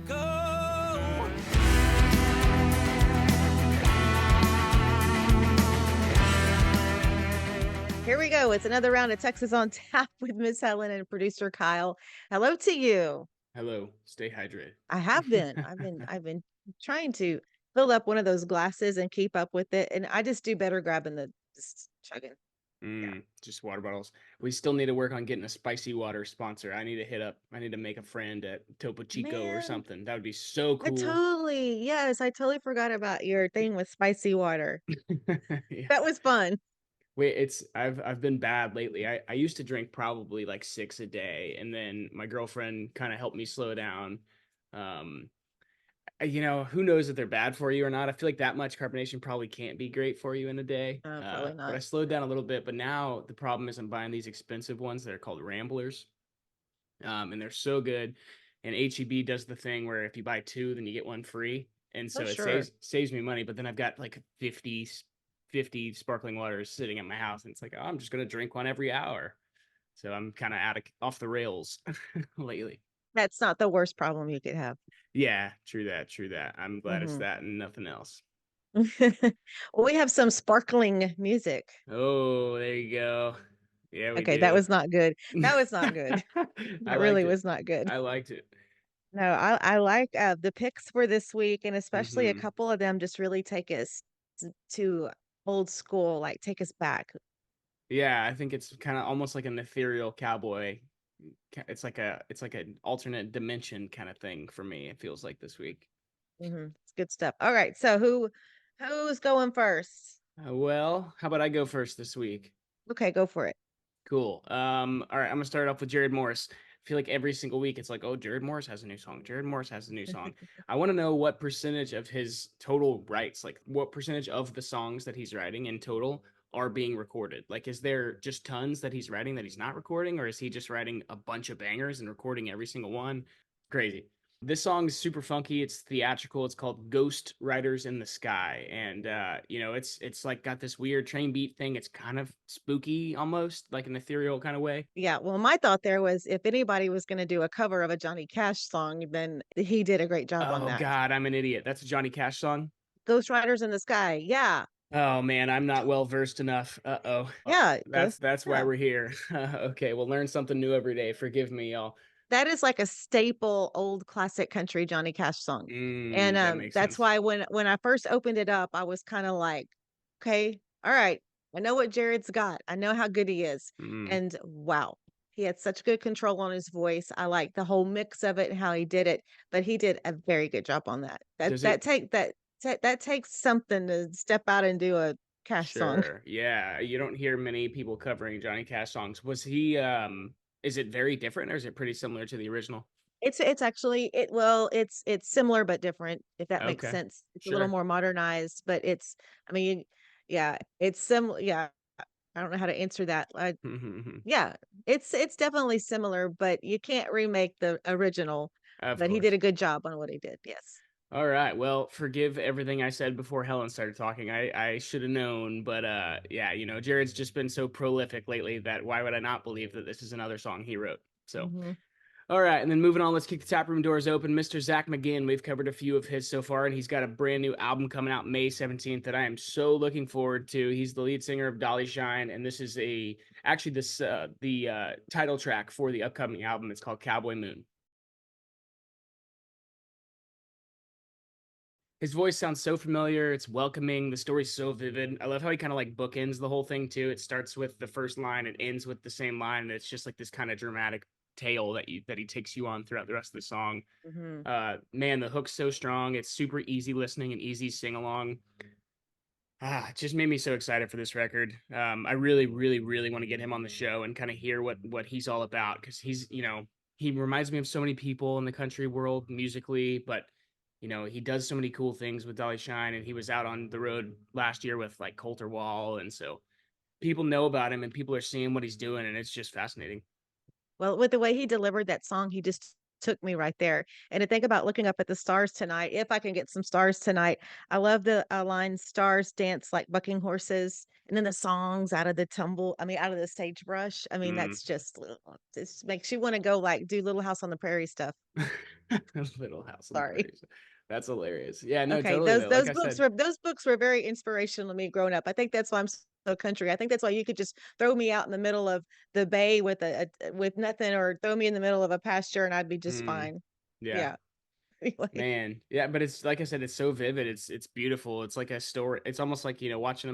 Go. Here we go. It's another round of Texas on Tap with Miss Helen and producer Kyle. Hello to you. Hello. Stay hydrated. I have been. I've been trying to fill up one of those glasses and keep up with it. And I just do better grabbing the just chugging. Yeah. Just water bottles. We still need to work on getting a spicy water sponsor. I need to make a friend at Topo Chico or Man, something. That would be so cool. I totally forgot about your thing with spicy water. Yeah. That was fun. Wait, I've been bad lately. I used to drink probably like 6 a day, and then my girlfriend kind of helped me slow down. Um, who knows if they're bad for you or not? I feel like that much carbonation probably can't be great for you in a day. Probably But I not. slowed down a little bit. But now the problem is I'm buying these expensive ones that are called Ramblers, and they're so good. And HEB does the thing where if you buy two, then you get one free, and so Oh, it sure. saves me money. But then I've got like 50 sparkling waters sitting at my house, and it's like, oh, I'm just gonna drink one every hour. So I'm kind of off the rails lately. That's not the worst problem you could have. Yeah, true that, true that. I'm glad it's Hmm. that and nothing else. Well, we have some sparkling music. Oh, there you go. Yeah, we Okay, that do. was not good. That was not good. I That really liked it. was not good. I liked it. No, I like the picks for this week, and especially a Hmm. couple of them just really take us to old school, like take us back. Yeah, I think it's kind of almost like an ethereal cowboy. It's like an alternate dimension kind of thing for me. It feels like this week. It's good stuff. All right, so who's going first? Well, how about I go first this week? Okay, go for it. Cool. All right, I'm gonna start off with Jarrod Morris. I feel like every single week it's like, oh, Jarrod Morris has a new song. Jarrod Morris has a new song. I want to know what percentage of his total rights, like what percentage of the songs that he's writing in total are being recorded. Like, is there just tons that he's writing that he's not recording, or is he just writing a bunch of bangers and recording every single one? Crazy. This song is super funky. It's theatrical. It's called Ghost Riders in the Sky. And it's like got this weird train beat thing. It's kind of spooky almost, like an ethereal kind of way. Yeah, well, my thought there was if anybody was going to do a cover of a Johnny Cash song, then he did a great job on Oh that. God, I'm an idiot. That's a Johnny Cash song. Ghost Riders in the Sky. Yeah. Oh man, I'm not well versed enough. Uh-oh. Yeah, Ghost. That's why Yeah. we're here. Okay, we'll learn something new every day. Forgive me, y'all. That is like a staple old classic country Johnny Cash song. And That makes that's sense. why when I first opened it up, I was kind of like, okay, all right. I know what Jared's got. I know how good he is. Mm. And wow, he had such good control on his voice. I like the whole mix of it and how he did it, but he did a very good job on that. That Does that it? take that that takes something to step out and do a Cash song. Sure. Yeah, you don't hear many people covering Johnny Cash songs. Was he is it very different or is it pretty similar to the original? It's actually it's similar but different, if that makes Okay. sense. It's a little Sure. more modernized, but it's I mean, yeah, it's similar. Yeah, I don't know how to answer that. Yeah, it's definitely similar, but you can't remake the original. Of But he did course. a good job on what he did. Yes. All right. Well, forgive everything I said before Helen started talking. I should have known, but yeah, Jared's just been so prolific lately that why would I not believe that this is another song he wrote? So, Hmm. all right, and then moving on, let's kick the tap room doors open. Mr. Zack McGinn, we've covered a few of his so far, and he's got a brand new album coming out May 17th that I am so looking forward to. He's the lead singer of Dolly Shine, and this is the title track for the upcoming album. It's called Cowboy Moon. His voice sounds so familiar. It's welcoming. The story's so vivid. I love how he kind of like bookends the whole thing too. It starts with the first line, it ends with the same line, and it's just like this kind of dramatic tale that he takes you on throughout the rest of the song. Hmm. Man, the hook's so strong. It's super easy listening and easy sing along. It just made me so excited for this record. I really, really, really want to get him on the show and kind of hear what he's all about because he reminds me of so many people in the country world musically, but he does so many cool things with Dolly Shine, and he was out on the road last year with like Coulter Wall, and so people know about him and people are seeing what he's doing, and it's just fascinating. Well, with the way he delivered that song, he just took me right there. And to think about looking up at the stars tonight, if I can get some stars tonight, I love the line "Stars dance like bucking horses," and then the songs out of the out of the sagebrush. I mean, Mm. that's just makes you want to go like do Little House on the Prairie stuff. Little House on the Sorry. Prairie. That's hilarious. Yeah, no, Okay, totally those though. Like those I books said, were those books were very inspirational to me growing up. I think that's why I'm so country. I think that's why you could just throw me out in the middle of the bay with with nothing, or throw me in the middle of a pasture and I'd be just mm, fine. yeah. Yeah. Anyway, Man, yeah, but it's like I said, it's so vivid. It's beautiful. It's like a story. It's almost like watching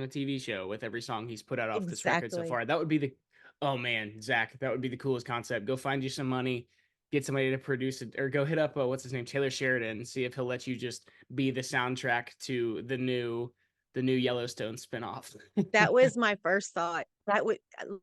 a TV show with every song he's put out off this record so exactly. far. That would be the oh man, Zach, that would be the coolest concept. Go find you some money, get somebody to produce it, or go hit up what's his name, Taylor Sheridan, and see if he'll let you just be the soundtrack to the new Yellowstone spinoff. That was my first thought. That would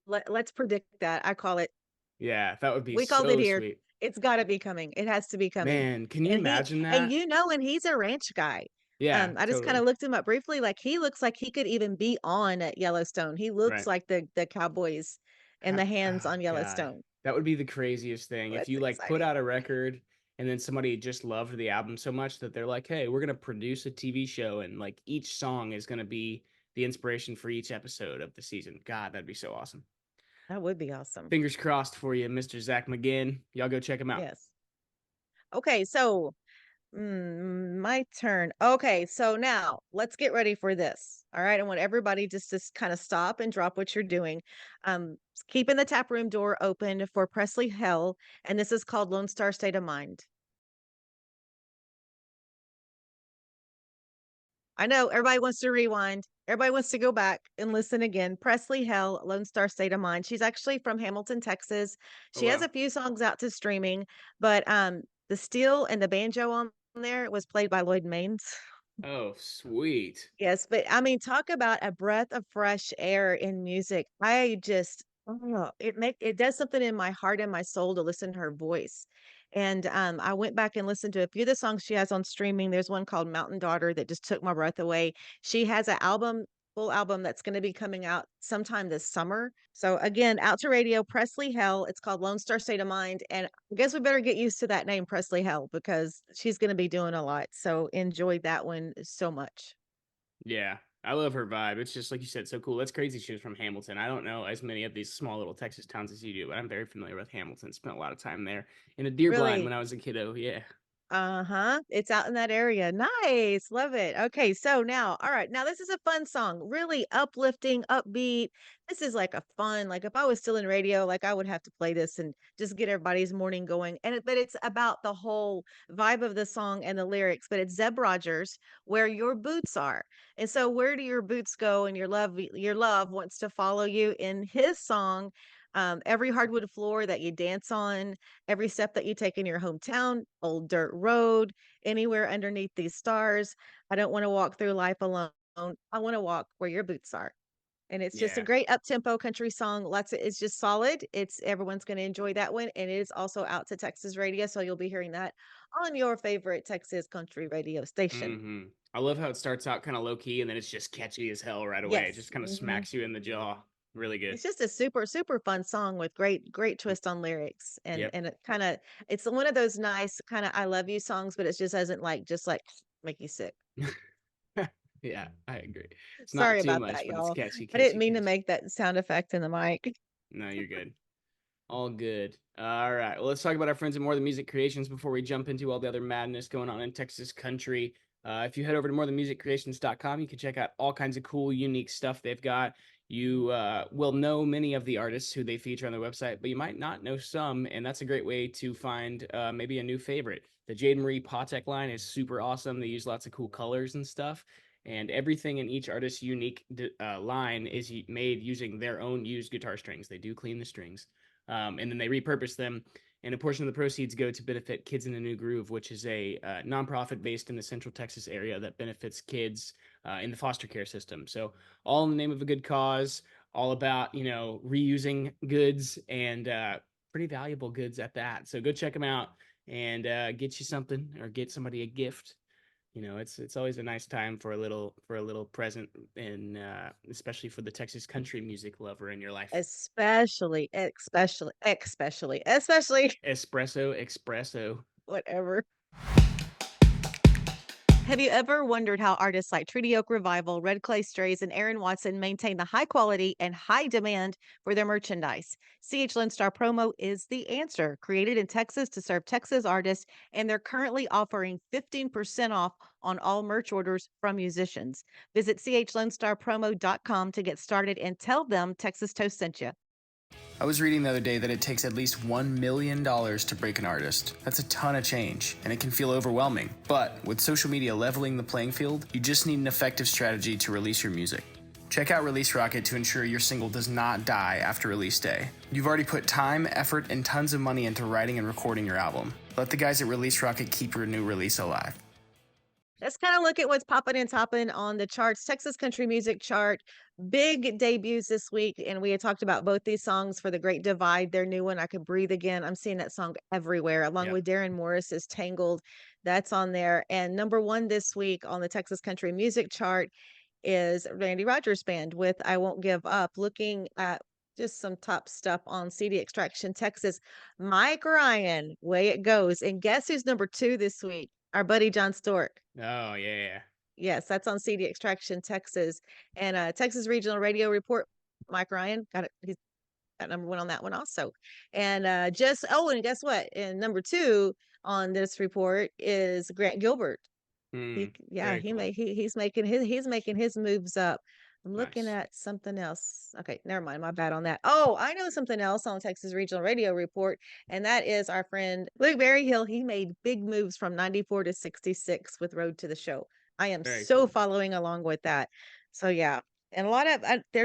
let's predict that. I call it Yeah, that would be we called it so here. sweet. It's got to be coming. It has to be coming. Man, can you And imagine that? and he's a ranch guy. Yeah, I just kind of totally. looked him up briefly. Like he looks like he could even be on at Yellowstone. He looks Right. like the cowboys and the hands Oh on God, Yellowstone. that would be the craziest thing if That's you like put exciting. out a record and then somebody just loved the album so much that they're like, "Hey, we're gonna produce a TV show and like each song is gonna be the inspiration for each episode of the season." God, that'd be so awesome. That would be awesome. Fingers crossed for you, Mr. Zack McGinn. Y'all go check him out. Yes. Okay, so my turn. Okay, so now let's get ready for this. All right, I want everybody just to kind of stop and drop what you're doing. Keeping the tap room door open for Presley Hell, and this is called Lone Star State of Mind. I know everybody wants to rewind. Everybody wants to go back and listen again. Presley Hell, Lone Star State of Mind. She's actually from Hamilton, Texas. Oh She has wow. a few songs out to streaming, but the steel and the banjo on there was played by Lloyd Maines. Oh sweet. Yes, but I mean, talk about a breath of fresh air in music. I just, oh, it does something in my heart and my soul to listen to her voice. And I went back and listened to a few of the songs she has on streaming. There's one called Mountain Daughter that just took my breath away. She has an album, full album that's going to be coming out sometime this summer. So again, out to radio, Presley Hell. It's called Lone Star State of Mind. And I guess we better get used to that name, Presley Hell, because she's going to be doing a lot. So enjoy that one so much. Yeah, I love her vibe. It's just like you said, so cool. That's crazy. She was from Hamilton. I don't know as many of these small little Texas towns as you do, but I'm very familiar with Hamilton. Spent a lot of time there in a deer blind when Really? I was a kiddo. Yeah. Uh-huh. It's out in that area. Nice. Love it. Okay, so now, all right. Now this is a fun song. Really uplifting, upbeat. This is like a fun, like if I was still in radio, like I would have to play this and just get everybody's morning going. But it's about the whole vibe of the song and the lyrics. But it's Zebb Rogers, Where Your Boots Are. And so where do your boots go, and your love wants to follow you in his song. Every hardwood floor that you dance on, every step that you take in your hometown, old dirt road, anywhere underneath these stars. I don't want to walk through life alone. I want to walk where your boots are. And it's just a Yeah. great up-tempo country song. It's just solid. It's everyone's going to enjoy that one. And it is also out to Texas radio. So you'll be hearing that on your favorite Texas country radio station. I love how it starts out kind of low key and then it's just catchy as hell right away. It Yes. just kind of smacks you in the jaw. Really good. It's just a super, super fun song with great twist on lyrics. Yep. And it kind of it's one of those nice kind of I love you songs, but it just doesn't like just like make you sick. Yeah, I agree. It's not Sorry too about much, that, but it's y'all. catchy, I didn't catchy, mean to catchy. make that sound effect in the mic. No, you're good. All good. All right. Well, let's talk about our friends at More Than Music Creations before we jump into all the other madness going on in Texas country. If you head over to morethanmusiccreations.com, you can check out all kinds of cool, unique stuff they've got. You will know many of the artists who they feature on their website, but you might not know some, and that's a great way to find maybe a new favorite. The Jade Marie Patek line is super awesome. They use lots of cool colors and stuff, and everything in each artist's unique line is made using their own used guitar strings. They do clean the strings, and then they repurpose them. And a portion of the proceeds go to benefit Kids in a New Groove, which is a nonprofit based in the Central Texas area that benefits kids in the foster care system. So all in the name of a good cause, all about reusing goods and pretty valuable goods at that. So go check them out and get you something or get somebody a gift. It's always a nice time for a little present, and especially for the Texas country music lover in your life. Especially Espresso, espresso. whatever. Have you ever wondered how artists like Treaty Oak Revival, Red Clay Strays, and Aaron Watson maintain the high quality and high demand for their merchandise? CH Lone Star Promo is the answer. Created in Texas to serve Texas artists, and they're currently offering 15% off on all merch orders from musicians. Visit chlonestarpromo.com to get started and tell them Texas Toast sent you. I was reading the other day that it takes at least $1 million to break an artist. That's a ton of change, and it can feel overwhelming. But with social media leveling the playing field, you just need an effective strategy to release your music. Check out Release Rocket to ensure your single does not die after release day. You've already put time, effort, and tons of money into writing and recording your album. Let the guys at Release Rocket keep your new release alive. Let's kind of look at what's popping and topping on the charts. Texas country music chart, big debuts this week. And we had talked about both these songs for The Great Divide, their new one, I Could Breathe Again. I'm seeing that song everywhere, along Yep. with Darren Morris's Tangled. That's on there. And number one this week on the Texas country music chart is Randy Rogers Band with I Won't Give Up. Looking at just some top stuff on CD Extraction Texas. Mike Ryan, way it goes. And guess who's number two this week? Our buddy John Stork. Oh, yeah. Yes, that's on CD Extraction Texas. And Texas Regional Radio Report, Mike Ryan got it. He's got number one on that one also. And and guess what? And number two on this report is Grant Gilbert. Very cool. He's making his moves up. I'm looking Nice. at something else. Okay, never mind. My bad on that. Oh, I know something else on Texas Regional Radio Report, and that is our friend Luke Berryhill. He made big moves from 94 to 66 with Road to the Show. I am Very so cool. following along with that. So yeah, and a lot of there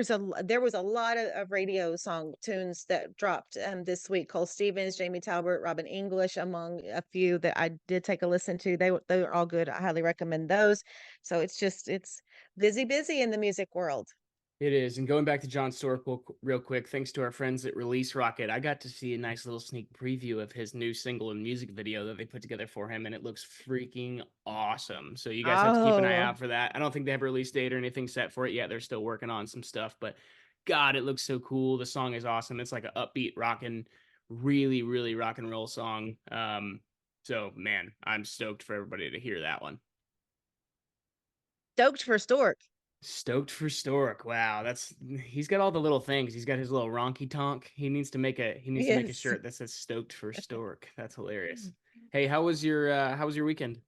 was a lot of radio song tunes that dropped this week. Cole Stevens, Jamie Talbot, Robin English, among a few that I did take a listen to. They were all good. I highly recommend those. So it's busy in the music world. It is. And going back to John Stork real quick, thanks to our friends at Release Rocket, I got to see a nice little sneak preview of his new single and music video that they put together for him, and it looks freaking awesome. So you guys have to keep an eye Oh, out for that. I don't think they have a release date or anything set for it yet. They're still working on some stuff, but God, it looks so cool. The song is awesome. It's like an upbeat, rockin', really, really rock and roll song. So man, I'm stoked for everybody to hear that one. stoked for Stork. Stoked for Stork. Wow, he's got all the little things. He's got his little ronky tonk. He needs to make a Yes. shirt that says Stoked for Stork. That's hilarious. Hey, how was your weekend?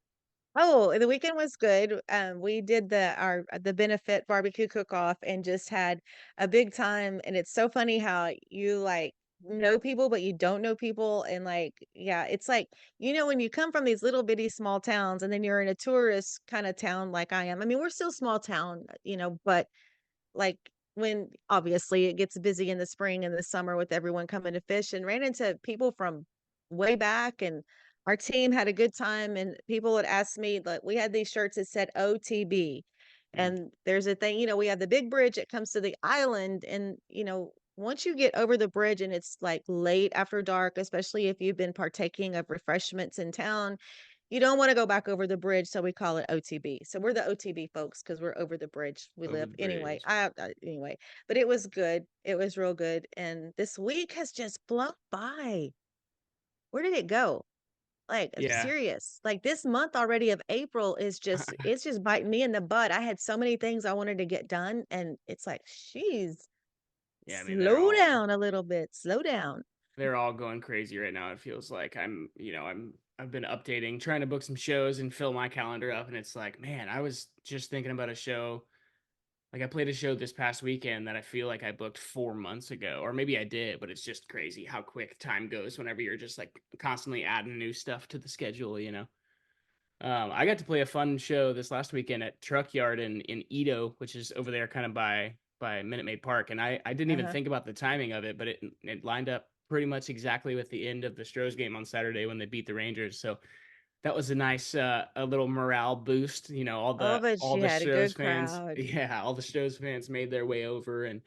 Oh, the weekend was good. We did the benefit barbecue cook off and just had a big time. And it's so funny how you like know people, but you don't know people. And like, yeah, it's like, when you come from these little bitty small towns and then you're in a tourist kind of town like I am. I mean, we're still small town, but like when obviously it gets busy in the spring and the summer with everyone coming to fish and ran into people from way back and our team had a good time and people would ask me like we had these shirts that said OTB Mm, and there's a thing we have the big bridge that comes to the island and once you get over the bridge and it's like late after dark, especially if you've been partaking of refreshments in town, you don't wanna go back over the bridge, so we call it OTB. So we're the OTB folks because 'cause we're over the bridge we over live. the Anyway, bridge. anyway, but it was good. It was real good, and this week has just blown by. Where did it go? Like, I'm Yeah. serious. Like, this month already of April is it's just biting me in the butt. I had so many things I wanted to get done, and it's like, "She's Yeah, I mean they're slow all down a little bit. Slow down." they're all going crazy right now. It feels like I've been updating, trying to book some shows and fill my calendar up, and it's like, man, I was just thinking about a show. Like I played a show this past weekend that I feel like I booked 4 months ago, or maybe I did, but it's just crazy how quick time goes whenever you're just like constantly adding new stuff to the schedule. I got to play a fun show this last weekend at Truck Yard in Edo, which is over there kind of by Minute Maid Park, and I didn't even Uh-huh. think about the timing of it, but it lined up pretty much exactly with the end of the Stros game on Saturday when they beat the Rangers. So that was a nice a little morale boost. All Oh, the but all she the had a Stros good fans, crowd. yeah, all the Stros fans made their way over, and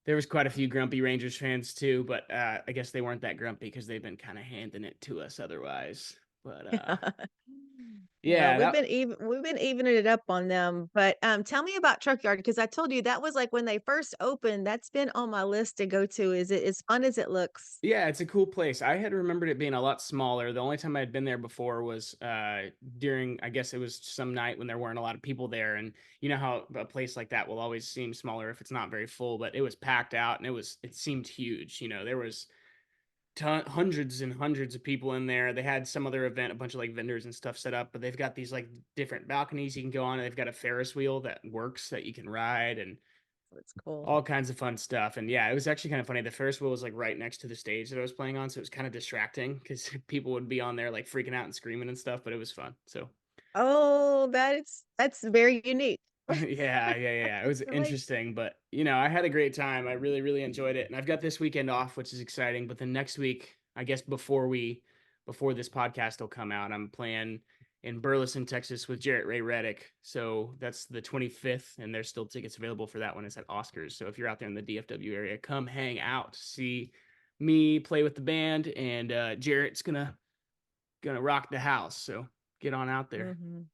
there was quite a few grumpy Rangers fans too. But I guess they weren't that grumpy because they've been kind of handing it to us otherwise. But Well, Yeah, that we've been evening it up on them, but, tell me about Truck Yard because I told you that was, like, when they first opened, that's been on my list to go to. Is it as fun as it looks? Yeah, it's a cool place. I had remembered it being a lot smaller. The only time I had been there before was during, I guess it was some night when there weren't a lot of people there. And you know how a place like that will always seem smaller if it's not very full, but it was packed out and it seemed huge. There was hundreds and hundreds of people in there. They had some other event, a bunch of like vendors and stuff set up, but they've got these like different balconies you can go on. And they've got a Ferris wheel that works that you can ride. And That's cool. all kinds of fun stuff. And yeah, it was actually kind of funny. The Ferris wheel was like right next to the stage that I was playing on, so it was kind of distracting because people would be on there like freaking out and screaming and stuff. But it was fun. So Oh, that's very unique. yeah. It was Like interesting, but I had a great time. I really, really enjoyed it, and I've got this weekend off, which is exciting. But then next week, I guess before this podcast will come out, I'm playing in Burleson, Texas, with Jarrett Ray Reddick. So that's the 25th, and there's still tickets available for that one. It's at Oscars. So if you're out there in the DFW area, come hang out, see me play with the band, and Jarrett's gonna rock the house. So get on out there. mhm.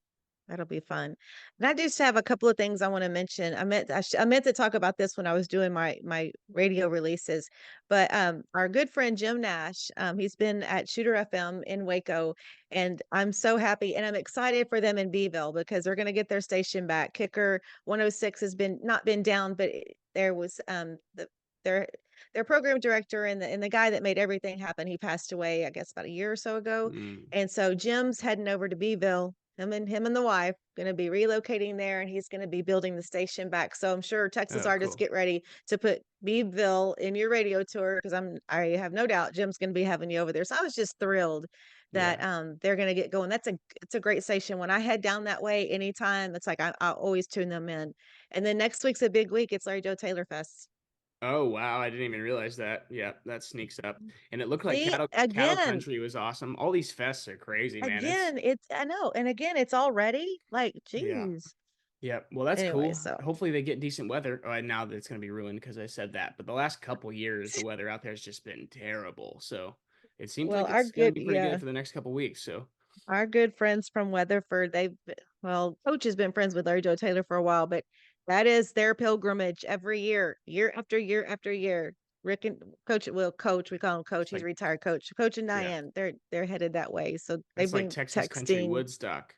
That'll be fun. And I just have a couple of things I wanna mention. I meant to talk about this when I was doing my radio releases, but, our good friend Jim Nash, he's been at Shooter FM in Waco, and I'm so happy, and I'm excited for them in Beeville because they're gonna get their station back. Kicker 106 has been not been down, but there was, their their program director and the guy that made everything happen, he passed away, I guess, about a year or so ago, Mm. and so Jim's heading over to Beeville him and the wife gonna be relocating there, and he's gonna be building the station back. So I'm sure Texas Oh, artists cool. get ready to put Beeville in your radio tour because I have no doubt Jim's gonna be having you over there. So I was just thrilled that Yeah. they're gonna get going. It's a great station. When I head down that way anytime, it's like I always tune them in. And then next week's a big week. It's Larry Joe Taylor Fest. Oh wow, I didn't even realize that. Yeah, that sneaks up. And it looked like See, Cattle again, Country was awesome. All these fests are crazy, man. it's I know, and again, it's already like, Yeah. geez. Yeah. Well, that's Anyway, cool. so Hopefully they get decent weather. Now that it's gonna be ruined because I said that. But the last couple years, the weather out there has just been terrible. So it seems well, like our it's gonna good be pretty yeah. good for the next couple weeks. So Our good friends from Weatherford, well, Coach has been friends with Larry Joe Taylor for a while, but that is their pilgrimage every year, year after year after year. Rick and Coach, we call him Coach. it's He's like, retired Coach. Coach and yeah, Diane, they're headed that way. So they've that's like been Texas country texting, Woodstock.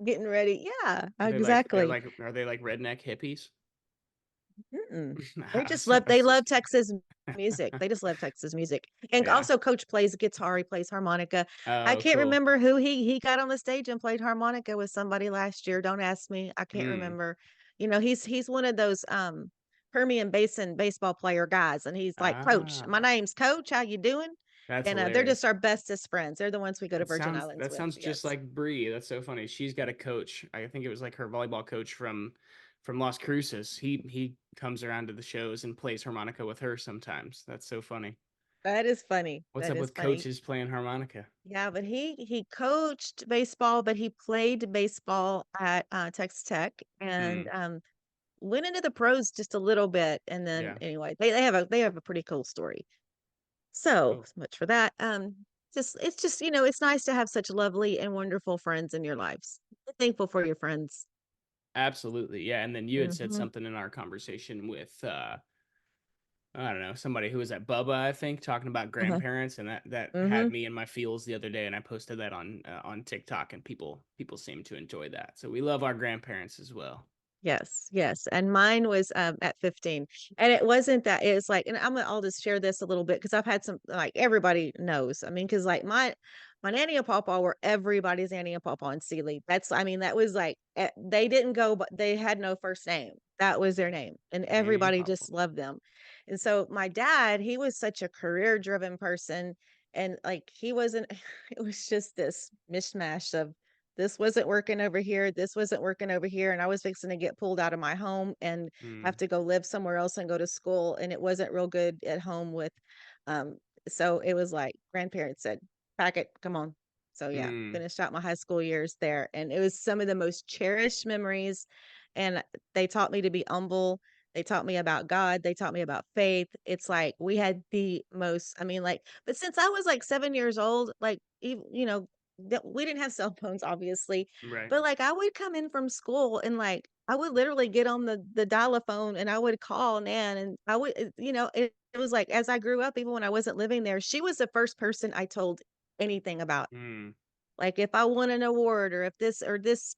getting ready. Yeah, Are they like they're exactly. like are they like redneck hippies? Mm-mm. They That's love just kidding. Texas music. They just love Texas music. And Yeah. also Coach plays guitar, he plays harmonica. I Oh, can't cool. remember who he got on the stage and played harmonica with somebody last year. Don't ask me. I can't Mm. remember. You know, he's one of those Permian Basin baseball player guys and he's like, "Coach, my Ah, name's Coach. How you doing?" that's And they're just hilarious. our bestest friends. They're the ones we go to That Virgin sounds Islands that with. sounds just Yes. like Bree. That's so funny. She's got a coach. I think it was like her volleyball coach from Las Cruces. He comes around to the shows and plays harmonica with her sometimes. That's so funny. That is funny. What's That up is with funny. coaches playing harmonica? Yeah, but he coached baseball, but he played baseball at, Texas Tech and, Mm. went into the pros just a little bit, and then Yeah. anyway, they have a pretty cool story. So, Oh, much for that. It's just, it's nice to have such lovely and wonderful friends in your lives. Be thankful for your friends. absolutely. Yeah. And then you had said Mhm, something in our conversation with I don't know, somebody who was at Bubba, I think, talking about uh-huh, grandparents, and that had mhm. me in my feels the other day, and I posted that on TikTok, and people seem to enjoy that. So we love our grandparents as well. Yes, yes, and mine was, at 15, and it wasn't that it was like and I'll just share this a little bit because 'cause I've had some like, everybody knows, I mean, because like, my nanny and pawpaw were everybody's nanny and pawpaw in Sealy. I mean, that was like, they didn't go but they had no first name. That was their name, and Nanny and everybody Papa. just loved them, and so my dad, he was such a career-driven person, and, like, he wasn't it was just this mishmash of this wasn't working over here, this wasn't working over here, and I was fixing to get pulled out of my home and have Mm, to go live somewhere else and go to school, and it wasn't real good at home with, um so it was like grandparents said, "Pack it, come on." So, yeah, mm, finished out my high school years there, and it was some of the most cherished memories, and they taught me to be humble, they taught me about God, they taught me about faith. It's like we had the most I mean, like but since I was, like, 7 years old, like, we didn't have cell phones, obviously, Right. but, like, I would come in from school and, like, I would literally get on the dial-a-phone and I would call Nan, and I would it was like, as I grew up, even when I wasn't living there, she was the first person I told anything about. Mm, Like, if I won an award or if this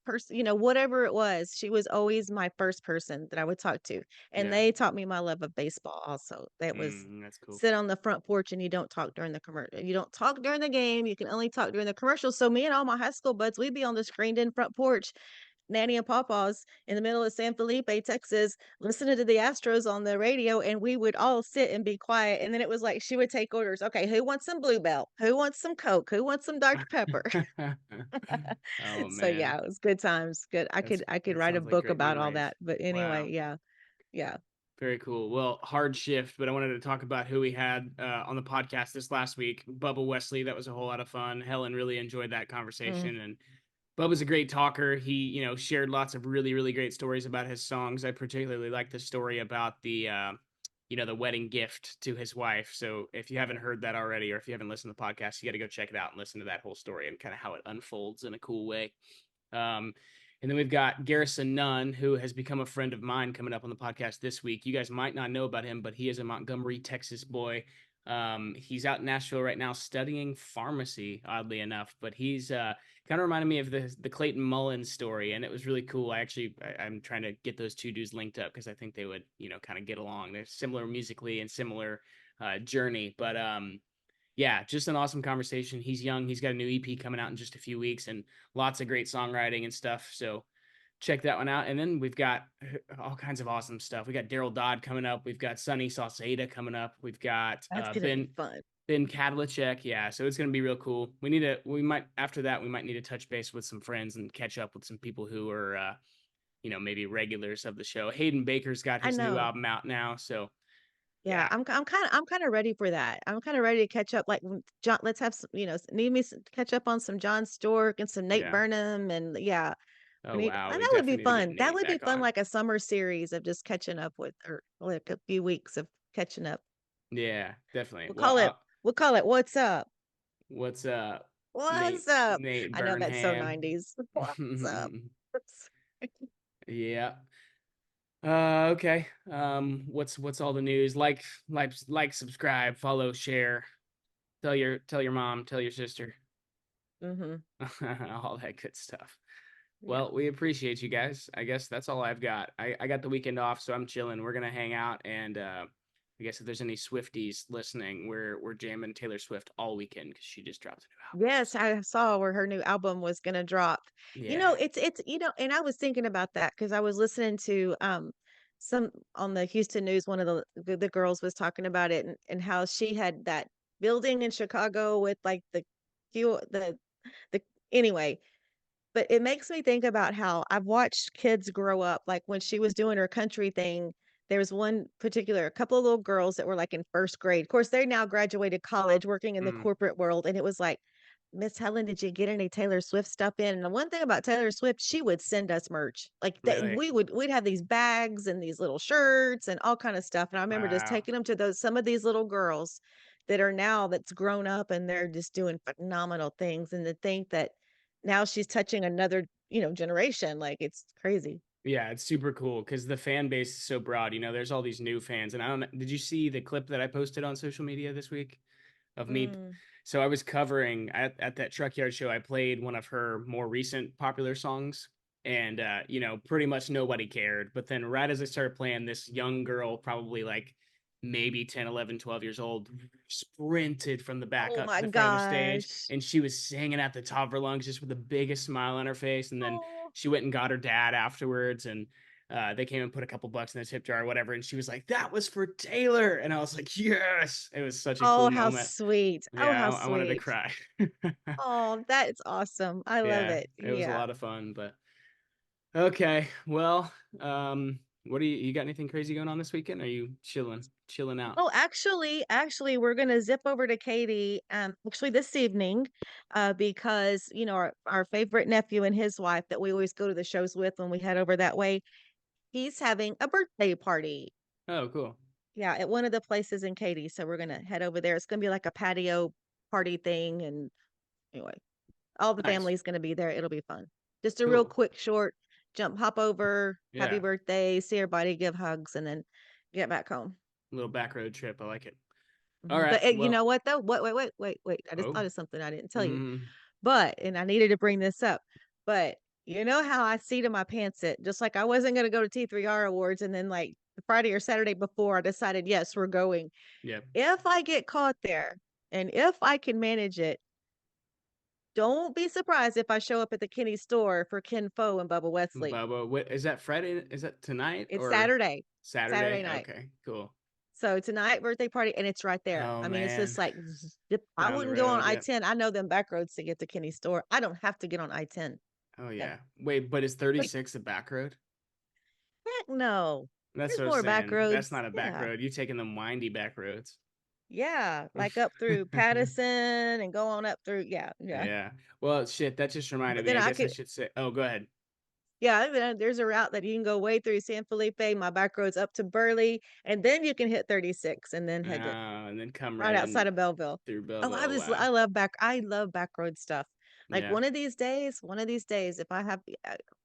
person, whatever it was, she was always my first person that I would talk to. And yeah. they taught me my love of baseball also. That was That's cool. sit on the front porch and you don't talk during the commercial. You don't talk during the game. You can only talk during the commercial. So me and all my high school buds, we'd be on the screened in front porch, Nanny and Pawpaws in the middle of San Felipe, Texas, listening to the Astros on the radio, and we would all sit and be quiet. And then it was like she would take orders. Okay, who wants some Bluebell? Who wants some Coke? Who wants some Dr. Pepper? Oh So, man, yeah, it was good times, good. I could that write a sounds like book great about all memories. that, but Wow. anyway, yeah, yeah. Very cool. Well, hard shift, but I wanted to talk about who we had on the podcast this last week. Bubba Wesley, that was a whole lot of fun. Helen really enjoyed that Mm, conversation, and Bubba's a great talker. He, shared lots of really, really great stories about his songs. I particularly like the story about the wedding gift to his wife. So if you haven't heard that already, or if you haven't listened to the podcast, you got to go check it out and listen to that whole story and kind of how it unfolds in a cool way. Um, and then we've got Garrison Nunn, who has become a friend of mine, coming up on the podcast this week. You guys might not know about him, but he is a Montgomery, Texas boy. He's out in Nashville right now studying pharmacy, oddly enough, but he's kind of reminded me of the Clayton Mullins story, and it was really cool. I'm trying to get those two dudes linked up because I think they would, kind of get along. They're similar musically and similar journey, but yeah, just an awesome conversation. He's young. He's got a new EP coming out in just a few weeks, and lots of great songwriting and stuff. So check that one out. And then we've got all kinds of awesome stuff. We got Daryl Dodd coming up. We've got Sonny Salceda coming up. We've got that's gonna be fun. Ben Kadlicek. Yeah, so it's gonna be real cool. We might after that we might need to touch base with some friends and catch up with some people who are maybe regulars of the show. Hayden Baker's got I his new know. album out now, so Yeah, yeah, I'm kinda ready for that. I'm kinda ready to catch up, like, John let's have some, need me some catch up on some John Stork and some Nate yeah. Burnham, and yeah, Oh wow, and we that would be definitely need to get fun. That Nate would be back fun, on. like a summer series of just catching up with, or like a few weeks of catching up. Yeah, definitely. We'll Well, call it we'll call it "What's Up? what's up, What's Nate? up?" Nate I know that's so Burnham. 90s. What's up? Yeah. Okay. What's all the news? Subscribe, follow, share. Tell your mom, tell your sister, Mhm. all that good stuff. Yeah. Well, we appreciate you guys. I guess that's all I've got. I got the weekend off, so I'm chilling. We're gonna hang out, and I guess if there's any Swifties listening, we're jamming Taylor Swift all weekend because she just dropped a new album. Yes, So I saw where her new album was gonna drop. yeah. And I was thinking about that because I was listening to, some on the Houston News, one of the girls was talking about it, and how she had that building in Chicago with, like, Q the anyway, but it makes me think about how I've watched kids grow up, like, when she was doing her country thing, there was one particular a couple of little girls that were, like, in 1st grade. Of course, they now graduated college, working in the Mm, corporate world, and it was like, "Miss Helen, did you get any Taylor Swift stuff in?" And the one thing about Taylor Swift, she would send us merch. Like, that really? we'd have these bags and these little shirts and all kind of stuff, and I remember just Wow. taking them to those some of these little girls that are now that's grown up, and they're just doing phenomenal things, and to think that now she's touching another, generation, like, it's crazy. Yeah, it's super cool because the fan base is so broad. There's all these new fans, and I don't. Did you see the clip that I posted on social media this week of me? Mm. So I was covering at that truck yard show. I played one of her more recent popular songs, and pretty much nobody cared. But then right as I started playing, this young girl, probably like maybe 10, 11, 12 years old, sprinted from the back Oh up to my the front of the stage, gosh. and she was singing at the top of her lungs just with the biggest smile on her face. And then Oh. she went and got her dad afterwards, and they came and put a couple bucks in the tip jar or whatever, and she was like, "That was for Taylor," and I was like, "Yes!" It was such a cool Oh, how moment. sweet. Oh, Yeah, how I wanted to sweet. cry. Oh, that is awesome. I love Yeah, it. it was a Yeah. lot of fun, but okay. Well, what do you got anything crazy going on this weekend? Are you chilling out? Oh, actually, we're gonna zip over to Katie, actually this evening, because, our favorite nephew and his wife that we always go to the shows with when we head over that way, he's having a birthday party. Oh, cool. Yeah, at one of the places in Katy, so we're gonna head over there. It's gonna be like a patio party thing, and anyway. All the Nice. family's gonna be there. It'll be fun. Just a real Cool. quick, short hop over, happy Yeah. birthday, see everybody, give hugs, and then get back home. Little back road trip. I like it. All Mhm. right. But you Well, know what though? Wait. I just oh. thought of something I didn't tell you. Mm, But and I needed to bring this up. But you know how I see to my pants it, just like I wasn't gonna go to T3R Awards, and then like the Friday or Saturday before I decided, yes, we're going. yeah. If I get caught there and if I can manage it, don't be surprised if I show up at the Kenny store for Ken Fo and Bubba Wesley. Bubba, what is that Friday? Is that tonight It's or Saturday, Saturday Saturday? night. Okay, cool. So tonight, birthday party, and it's right there. Oh I mean, it's just man. like zip. I Down the wouldn't go on road. Yep. I-10. I know them back roads to get to Kenny store. I don't have to get on I-10. Oh No. yeah. Wait, but is Wait, 36 a back road? heck no. That's There's what I was more back saying. That's roads. not a back Yeah. road. You taking them windy back roads. Yeah. Like up through Pattison and go on up through. Yeah. Yeah. Yeah. Well, shit, that just reminded But me. then I I guess I could, should say, oh, go ahead. yeah, there's a route that you can go way through San Felipe, my back roads up to Burley, and then you can hit 36 and then head it And then come right right outside in of Belleville. through Oh, Belleville. Wow. I love back road stuff. Like Yeah. one of these days, if I have,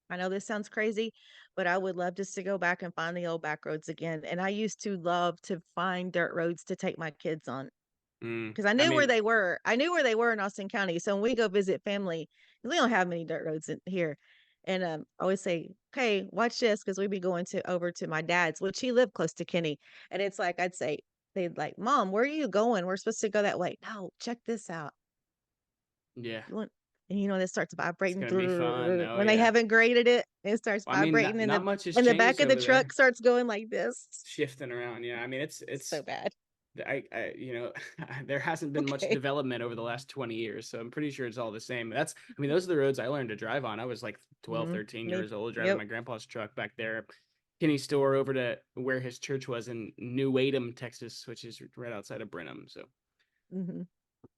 I know this sounds crazy, but I would love just to go back and find the old back roads again. And I used to love to find dirt roads to take my kids on because I I knew where mean, they were. I knew where they were in Austin County. So when we go visit family, 'cause we don't have many dirt roads in here. And I always say, okay, watch this because we'd be going to over to my dad's, which he lived close to Kenny. And it's like I'd say, they'd like, Mom, where are you going? We're supposed to go that way. No, check this out. yeah, You want and you know, it starts it's vibrating gonna be fun. Oh when they yeah. haven't graded it, it starts Well, I mean, vibrating not much has and the back changed of the over truck there. starts going like this. Shifting around. Yeah. I mean, it's So bad. you know, there hasn't been much Okay. development over the last 20 years, so I'm pretty sure it's all the same. I mean, those are the roads I learned to drive on. I was like 12, Mhm. 13 Me. years old driving Yep. my grandpa's truck back there. Kenny store over to where his church was in New Wadham, Texas, which is right outside of Brenham. So, Mhm.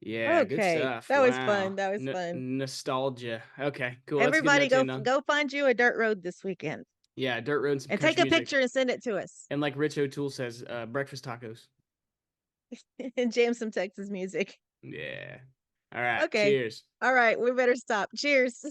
yeah, good Okay. stuff. That was Wow. fun. That was fun. Nostalgia. Okay, cool. That's a good Everybody note to end on. go find you a dirt road this weekend Yeah, dirt road and some and take country a music. picture and send it to us And like Rich O'Toole says, breakfast tacos. and jam some Texas music. Yeah. All right. Okay. Cheers. All right. We better stop. Cheers.